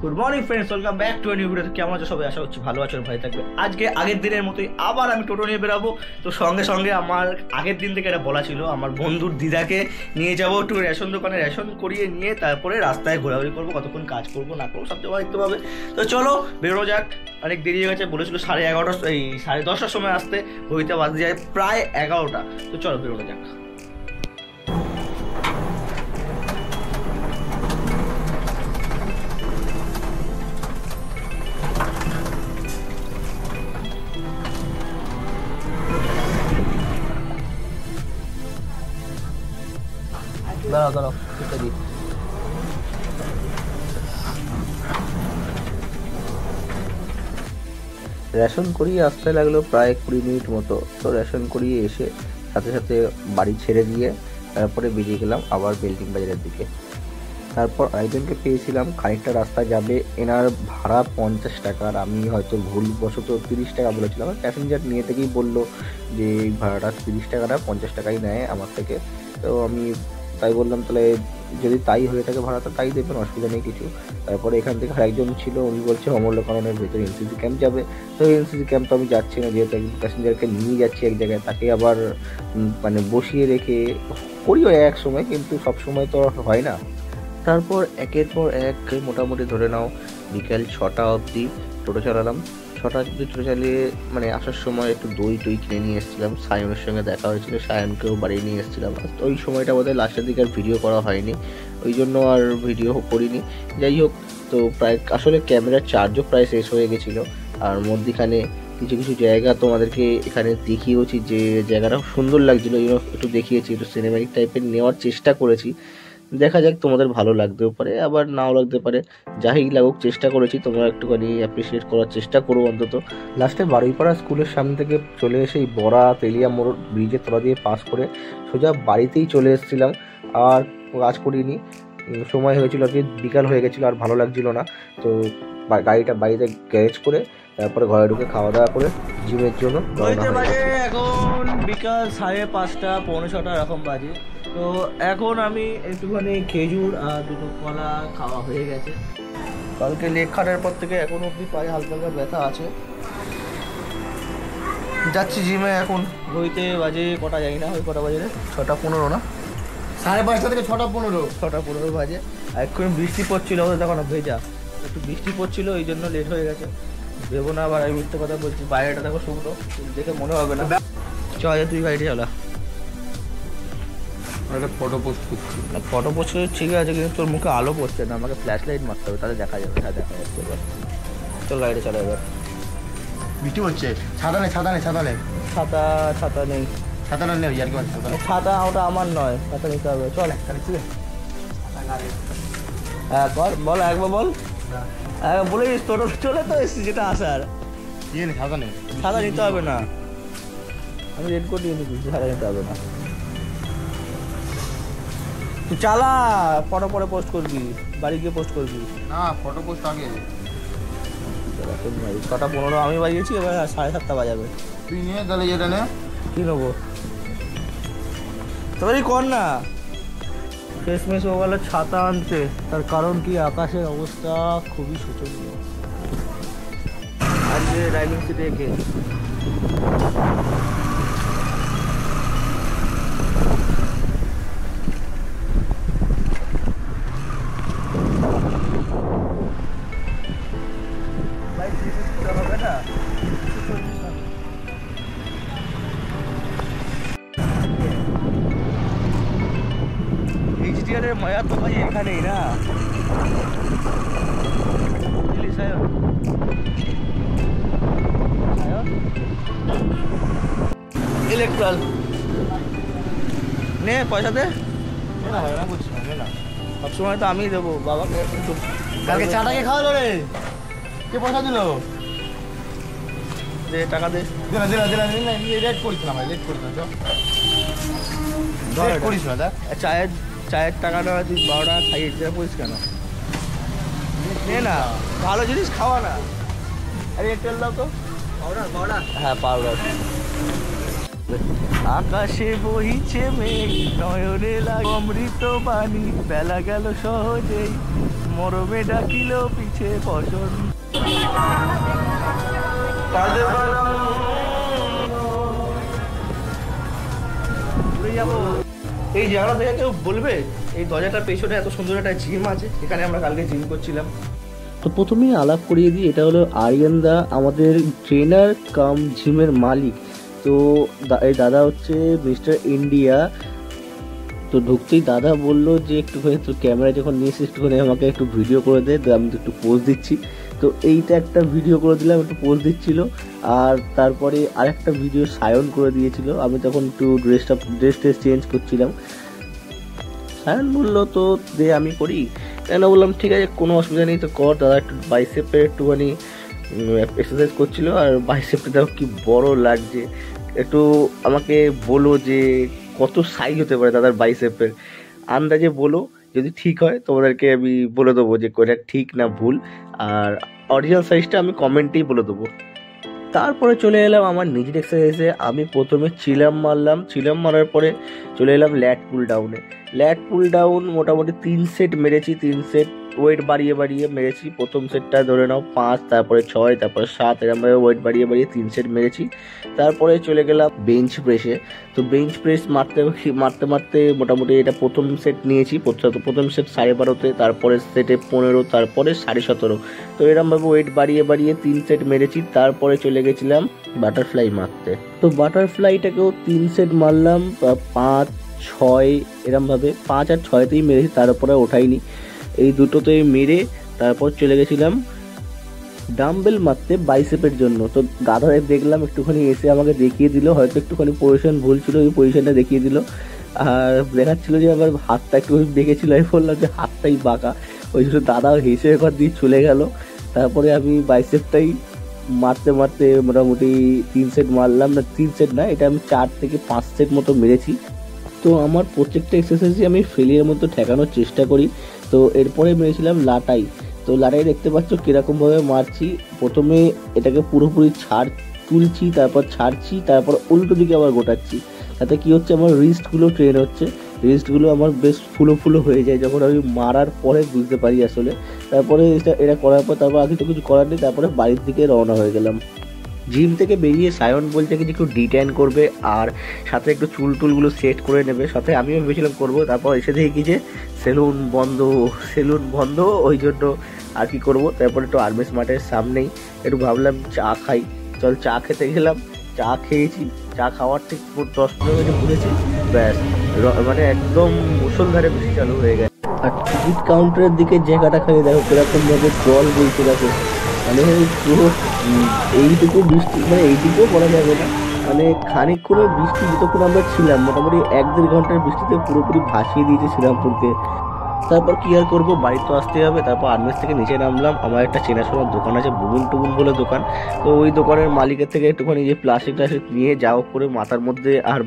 Good morning friends, welcome back to new video. কেমন আছো সবাই? আশা করছি ভালো আছো, ভাই থাকবে। আজকে আগের দিনের মতোই আবার আমি টোটো নিয়ে বেরাবো। তো সঙ্গে সঙ্গে আমার আগের দিন থেকে এটা বলা ছিল, আমার বন্ধুর দিদাকে নিয়ে যাবো একটু রেশন দোকানে, রেশন করিয়ে নিয়ে তারপরে রাস্তায় ঘোরাঘুরি করবো, কতক্ষণ কাজ করবো না করবো সব জায়গায় দেখতে পাবে। তো চলো বেরোনো যাক। অনেক দেরি হয়ে গেছে, বলেছিল 11:30, এই 10:30টার সময় আসতে, ঘড়িতে বাজে যায় প্রায় 11টা। তো চলো বেরোনো যাক। দাঁড়াও দাঁড়াও, এটা দিই। রেশন করিয়ে আসতে লাগলো প্রায় 20 মিনিট মতো। তো রেশন করিয়ে এসে সাথে সাথে বাড়ি ছেড়ে দিয়ে তারপরে বেরিয়ে গেলাম আবার বিল্ডিং বাজারের দিকে। তারপর আরেকজনকে পেয়েছিলাম, খানিকটা রাস্তা যাবে, এনার ভাড়া 50 টাকা, আর আমি হয়তো ভুলবশত 30 টাকা বলেছিলাম। প্যাসেঞ্জার নিয়ে থেকেই বললো যে এই ভাড়াটা 30 টাকা না 50 টাকাই নেয় আমার থেকে। তো আমি তাই বললাম, তাহলে যদি তাই হয়ে থাকে ভাড়াটা তাই দেবেন, অসুবিধা নেই কিছু। তারপরে এখান থেকে আরেকজন ছিল, উনি বলছে অমূল্যকরণের ভেতরে এনসিসি ক্যাম্প যাবে। তো এনসিসি ক্যাম্প তো আমি যাচ্ছি না, যেহেতু একজন প্যাসেঞ্জারকে নিয়ে যাচ্ছি এক জায়গায়, তাকে আবার মানে বসিয়ে রেখে করিও এক সময়, কিন্তু সব সময় তো হয় না। তারপর একের পর এক মোটামুটি ধরে নাও বিকেল 6টা অবধি টোটো চালালাম। 6টা অবধি টোটো চালিয়ে মানে আসার সময় একটু দই কিনে নিয়ে এসেছিলাম। সায়নের সঙ্গে দেখা হয়েছিল, সায়নকেও বাড়ি নিয়ে এসেছিলাম। ওই সময়টা বোধহয় লাস্টের দিকে আর ভিডিও করা হয়নি, ওই জন্য আর ভিডিও করিনি। যাই হোক, তো প্রায় আসলে ক্যামেরার চার্জও প্রায় শেষ হয়ে গেছিলো। আর মধ্যিখানে কিছু কিছু জায়গা তোমাদেরকে এখানে দেখিয়েছি, যে জায়গাটা সুন্দর লাগছিলো, এই একটু দেখিয়েছি, একটু সিনেম্যাটিক টাইপের নেওয়ার চেষ্টা করেছি। দেখা যাক, তোমাদের ভালো লাগতেও পারে আবার নাও লাগতে পারে। যাই লাগুক, চেষ্টা করেছি, তোমরা একটুখানি অ্যাপ্রিসিয়েট করার চেষ্টা করো অন্তত। লাস্টে বারুইপাড়া স্কুলের সামনে থেকে চলে এসে এই বড়া তেলিয়া মোড় ব্রিজের তলা দিয়ে পাস করে সোজা বাড়িতেই চলে এসেছিলাম। আর কাজ করিনি, সময় হয়েছিল আর কি, বিকাল হয়ে গেছিলো, আর ভালো লাগছিল না। তো গাড়িটা বাড়িতে গ্যারেজ করে তারপরে ঘরে ঢুকে খাওয়া দাওয়া করে জিমের জন্য বাজে এখন বিকাল 5:30, 5:45 এরকম বাজে। তো এখন আমি একটুখানি খেজুর আর দুটো কলা খাওয়া হয়ে গেছে। কালকে লেগ খাটার পর থেকে এখন অবধি পায়ে হালকা হালকা ব্যথা আছে। যাচ্ছি জিমে এখন। ঘড়িতে বাজে কটা জানি না, ওই কটা বাজে, 6:15 না 5:30 থেকে 6:15। 6:15 বাজে। আর এক্ষুনি বৃষ্টি পড়ছিল, দেখো না ভেজা, একটু বৃষ্টি পড়ছিল, এই জন্য লেট হয়ে গেছে। ভেবো না আবার আমি মিথ্যে কথা বলছি, বাইরেটা দেখো শুকনো, দেখে মনে হবে না। চল তুই গাড়িটা চালা। ফটো পোস্ট করছি, ফটো পোস্ট ঠিক আছে, কিন্তু তোর মুখে আলো পড়ছে না, আমাকে ফ্ল্যাশ লাইট মারতে হবে, তাহলে দেখা যাবে। হ্যাঁ দেখা যাচ্ছে এবার। চল গাড়িটা চালা এবার। বৃষ্টি হচ্ছে, ছাতা নেই ছাতা নেই ছাতা নেই ছাতা নেই, ছাতা না নেই আর কি, ছাতা ওটা আমার নয়, ছাতা নিতে হবে। চল হ্যাঁ বল একবার বল, বলে টোটো চলে তো এসছি, যেটা আসার। ছাতা নেই, ছাতা নিতে হবে না, আমি রেড করে দিয়ে দিচ্ছি, ছাতা নিতে হবে না। তুই চালা, ফটো পরে পোস্ট করবি, বাড়ি গিয়ে পোস্ট করবি না, ফটো পোস্ট আগে। 6:15 আমি বাজিয়েছি, এবার 7:30 বাজাবে। তুই নিয়ে তাহলে এটা নে। কি নেবো তবে কর না। শেষমেশ ও গেল ছাতা আনতে, তার কারণ কি আকাশের অবস্থা খুবই শোচনীয়। আজকে ড্রাইভিং সিটে একে হবে না। এইচডিআরের মজা তো ভাই এখানেই না, বুঝলি সায়ন? ইলেকট্রাল নে, পয়সা দে। সবসময় তো আমিই দেবো বাবাকে। কালকে চাটাকে খাওয়ালো রে, কে পয়সা দিল? দে টাকা দে। দিলা দিলা দিলা দিলা, লেট করিস না ভাই, লেট করিস না, লেট করিস না। দেখ চায়ের টাকাটা তুই 12 টাকা খাইয়ে দিতে পড়িস কেন? নে না, ভালো জিনিস খাওয়া না। আরে তেল দাও তো, পাউডার। হ্যাঁ পাউডার। আকাশে বহিছে মেঘ, নয়নে লাগে অমৃত বাণী, বেলা গেল সহজেই, মরমে ডাকিল পিছে বসন। এই জায়গাটা দেখে কেউ বলবে এই দরজাটার পেছনে এত সুন্দর একটা জিম আছে, এখানে আমরা কালকে জিম করছিলাম। তো প্রথমেই আলাপ করিয়ে দিই, এটা হলো আরিয়ান দা, আমাদের ট্রেনার কাম জিমের মালিক। তো এই দাদা হচ্ছে মিস্টার ইন্ডিয়া। তো ঢুকতেই দাদা বললো যে একটুখানি তোর ক্যামেরা যখন নিয়েছিস একটুখানি আমাকে একটু ভিডিও করে দে, আমি তো একটু পোজ দিচ্ছি। তো এইটা একটা ভিডিও করে দিলাম, একটু পোজ দিচ্ছিল। আর তারপরে আরেকটা ভিডিও সায়ন করে দিয়েছিল, আমি তখন একটু ড্রেস চেঞ্জ করছিলাম। সায়ন বললো তো দে আমি করি, কেন বললাম ঠিক আছে কোনো অসুবিধা নেই, তো কর। দাদা একটু বাইসেপের একটুখানি এক্সারসাইজ করছিল, আর বাইসেপটা দেখো কি বড় লাগছে। একটু আমাকে বলো যে কত সাইজ হতে পারে দাদার বাইসেপের, আন্দাজে বলো, যদি ঠিক হয় তোমাদেরকে আমি বলে দেবো যে কোনটা ঠিক না ভুল, আর অরিজিনাল সাইজটা আমি কমেন্টেই বলে দেবো। তারপরে চলে এলাম আমার নিজের এক্সারসাইজে। আমি প্রথমে চিলাম মারলাম, চিলাম মারার পরে চলে এলাম ল্যাট পুল ডাউনে। ল্যাট পুল ডাউন মোটামুটি 3 সেট মেরেছি, 3 সেট ওয়েট বাড়িয়ে বাড়িয়ে মেরেছি। প্রথম সেটটা ধরে নাও 5, তারপরে 6, তারপরে 7, এরকমভাবে ওয়েট বাড়িয়ে বাড়িয়ে 3 সেট মেরেছি। তারপরে চলে গেলাম বেঞ্চ প্রেসে। তো বেঞ্চ প্রেস মারতে মারতে মারতে মোটামুটি এটা প্রথম সেট নিয়েছি, প্রথম সেট 12.5-তে, তারপরে সেটে 15, তারপরে 17.5। তো এরকমভাবে ওয়েট বাড়িয়ে বাড়িয়ে 3 সেট মেরেছি। তারপরে চলে গেছিলাম বাটারফ্লাই মারতে। তো বাটারফ্লাইটাকেও 3 সেট মারলাম, 5, 6 এরমভাবে, 5 আর 6তেই মেরেছি, তারপরে ওঠাইনি। এই দুটোতেই মেরে তারপর চলে গেছিলাম ডাম্বেল মারতে বাইসেপের জন্য। তো দাদারে দেখলাম একটুখানি এসে আমাকে দেখিয়ে দিল, হয়তো একটুখানি পজিশন ভুল ছিল, ওই পজিশনটা দেখিয়ে দিল। আর দেখাচ্ছিল যে আমার হাতটা একটু দেখেছিল, আমি বললাম যে হাতটাই বাঁকা, ওই জন্য দাদাও হেসে একবার দিয়ে চলে গেল। তারপরে আমি বাইসেপটাই মারতে মারতে মোটামুটি 3 সেট মারলাম, না 3 সেট না, এটা আমি 4 থেকে 5 সেট মতো মেরেছি। তো আমার প্রত্যেকটা এক্সারসাইজে আমি ফেলিয়ার মতো ঠেকানোর চেষ্টা করি। তো এরপরে মেরেছিলাম লাটাই। তো লাটাই দেখতে পাচ্ছ কীরকমভাবে মারছি, প্রথমে এটাকে পুরোপুরি তুলছি, তারপর ছাড়ছি, তারপর উল্টো দিকে আবার গোটাচ্ছি। তাতে কি হচ্ছে, আমার রিস্টগুলো ট্রেন হচ্ছে, রিস্টগুলো আমার বেশ ফুলো ফুলো হয়ে যায় যখন আমি মারার পরে বুঝতে পারি আসলে। তারপরে এটা করার পর তারপর আগে তো কিছু করার নেই, তারপরে বাড়ির দিকে রওনা হয়ে গেলাম। জিম থেকে বেরিয়ে সায়ন বলছে কি যে একটু ডিট্যান করবে আর সাথে একটু চুলটুলগুলো সেট করে নেবে, সাথে আমিও ভেবেছিলাম করবো। তারপর এসে দেখি কি যে সেলুন বন্ধ, ওই জন্য আর কি করবো। তারপর একটু আর্মিস মাঠের সামনেই একটু ভাবলাম চা খাই, চল চা খেতে গেলাম। চা খেয়েছি, চা খাওয়ার ঠিক 10-15 মিনিট ঘুরেছি, ব্যাস মানে একদম মুষলধারে বৃষ্টি চালু হয়ে গেছে। আর টিকিট কাউন্টারের দিকে জায়গাটা খালি দেখো কিরকম ভাবে জল বইতে দেখো, মানে পুরো এইটুকু বৃষ্টি, মানে এইটুকুও বলা যাবে না, মানে খানিকক্ষণের বৃষ্টি যতক্ষণ আমরা ছিলাম মোটামুটি 1-1.5 ঘন্টার বৃষ্টিতে পুরোপুরি ভাসিয়ে দিয়েছে শ্রীরামপুরকে। তারপর কি আর করবো, বাড়ি তো আসতে হবে। তারপর আর্মেস থেকে নিচে নামলাম, আমার একটা চেনাশোনার দোকান আছে, বুবুন টুবুন বলে দোকান। তো ওই দোকানের মালিকের থেকে একটুখানি যে প্লাস্টিক নিয়ে যাও করে মাথার মধ্যে আর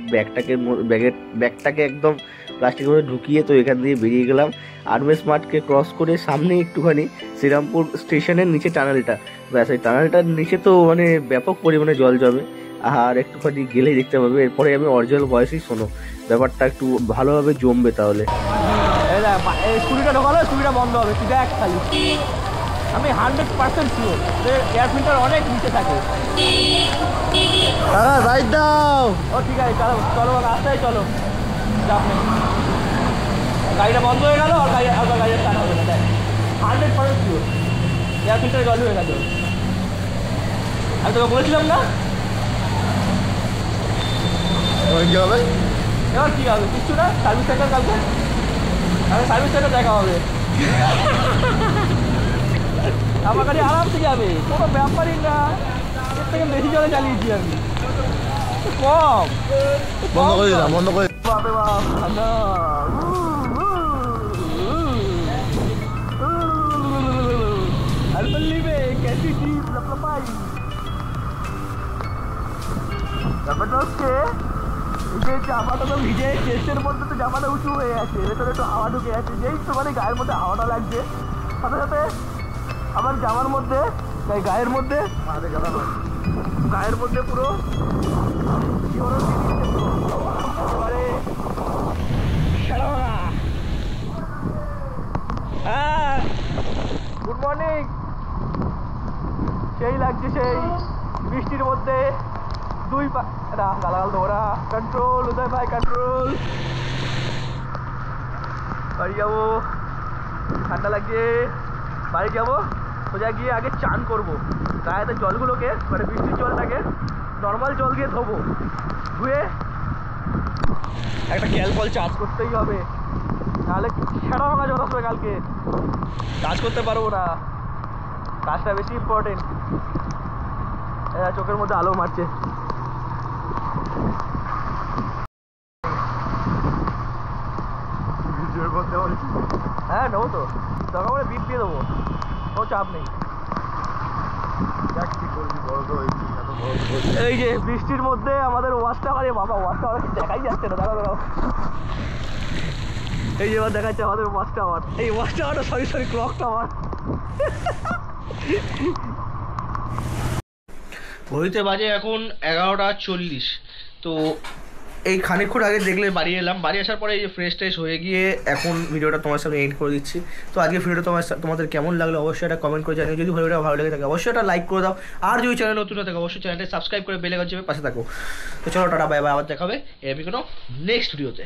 ব্যাগটাকে একদম প্লাস্টিকের মধ্যে ঢুকিয়ে তো এখান দিয়ে বেরিয়ে গেলাম। আর্মেস মাঠকে ক্রস করে সামনে একটুখানি শ্রীরামপুর স্টেশনের নিচে টানেলটা, ব্যাস এই টানেলটার নিচে তো মানে ব্যাপক পরিমাণে জল জমে, আর একটুখানি গেলেই দেখতে পাবে। এরপরে আমি অরিজিনাল ভয়েসেই শোনো, ব্যাপারটা একটু ভালোভাবে জমবে তাহলে। স্কুটিটা ঢোকালো, স্কুটিটা বন্ধ হবে, তুই দেখ খালি। আমি 100% শিওর যে এয়ার ফিল্টার অনেক নিচে থাকে। রাইট দাও। ও ঠিক আছে, চলো চলো রাস্তায় চলো, চাপ নেই। গাড়িটা বন্ধ হয়ে গেল, আর গাড়িটা স্টার্ট হবে না, দেখ 100% শিওর এয়ার ফিল্টারে জল হয়ে গেছে। আমি তোকে বলেছিলাম না। কি হবে এবার কি হবে, কিচ্ছু না, সার্ভিস সেন্টার কালকে সার্ভিস সেন্টার দেখা হবে। আমার গাড়ি আরামসে যাবে, কোনো ব্যাপারই না। এর থেকে বেশি জলে চালিয়েছি আমি, কম বন্ধ করে দিলাম, বন্ধ করে বাপে বাপ। ব্যাপারটা হচ্ছে যে জামাটা তো ভিজে, চেস্টের মধ্যে তো জামাটা উঁচু হয়ে আছে, ভেতরে একটু হাওয়া ঢুকে আছে, যেই তো মানে গায়ের মধ্যে হাওয়াটা লাগছে, সাথে সাথে আমার জামার মধ্যে গায়ের মধ্যে পুরো একেবারে গুড মর্নিং। সেই লাগছে, সেই বৃষ্টির মধ্যে গালাগাল দৌড়া। কন্ট্রোল উদয় ভাই, কন্ট্রোল। বাড়ি যাবো, ঠান্ডা লাগছে। বাড়ি যাবো, সোজা গিয়ে আগে চান করবো। গায়েতে জলগুলোকে, মানে বৃষ্টির জলটাকে নর্মাল জল দিয়ে ধোবো, ধুয়ে একটা ক্যালকল চার্জ করতেই হবে, নাহলে সেটা ভাঙা জ্বর আসবে। কালকে কাজ করতে পারবো না, কাজটা বেশি ইম্পর্টেন্ট। চোখের মধ্যে আলো মারছে। হ্যাঁ নেবো তো, দরকার পড়ে বিপ দিয়ে দেবো, কোনো চাপ নেই। এই যে বৃষ্টির মধ্যে আমাদের ওয়াচ টাওয়ারে, বাবা ওয়াচ টাওয়ার দেখাই যাচ্ছে না, দাঁড়াও। এই যে এবার দেখাচ্ছে আমাদের ওয়াচ টাওয়ার। এই ওয়াচ টাওয়ারটা সরি ক্লক টাওয়ার। ঘড়িতে বাজে এখন 11:40। তো এই খানিকক্ষণ আগে দেখলে বাড়ি এলাম। বাড়ি আসার পরে এই যে ফ্রেশ ট্রেশ হয়ে গিয়ে এখন ভিডিওটা তোমার সামনে এন্ড করে দিচ্ছি। তো আজকে ভিডিওটা তোমাদের কেমন লাগলো অবশ্যই একটা কমেন্ট করে জানিও। যদি ভিডিওটা ভালো লেগে থাকে অবশ্যই একটা লাইক করে দাও। আর যদি চ্যানেল নতুন হয়ে থাকে অবশ্যই চ্যানেলটা সাবস্ক্রাইব করে বেল আইকন চেপে পাশে থাকো। তো চলো টাটা, বাই বাই, আবার দেখাবে এরকম কোনো নেক্সট ভিডিওতে।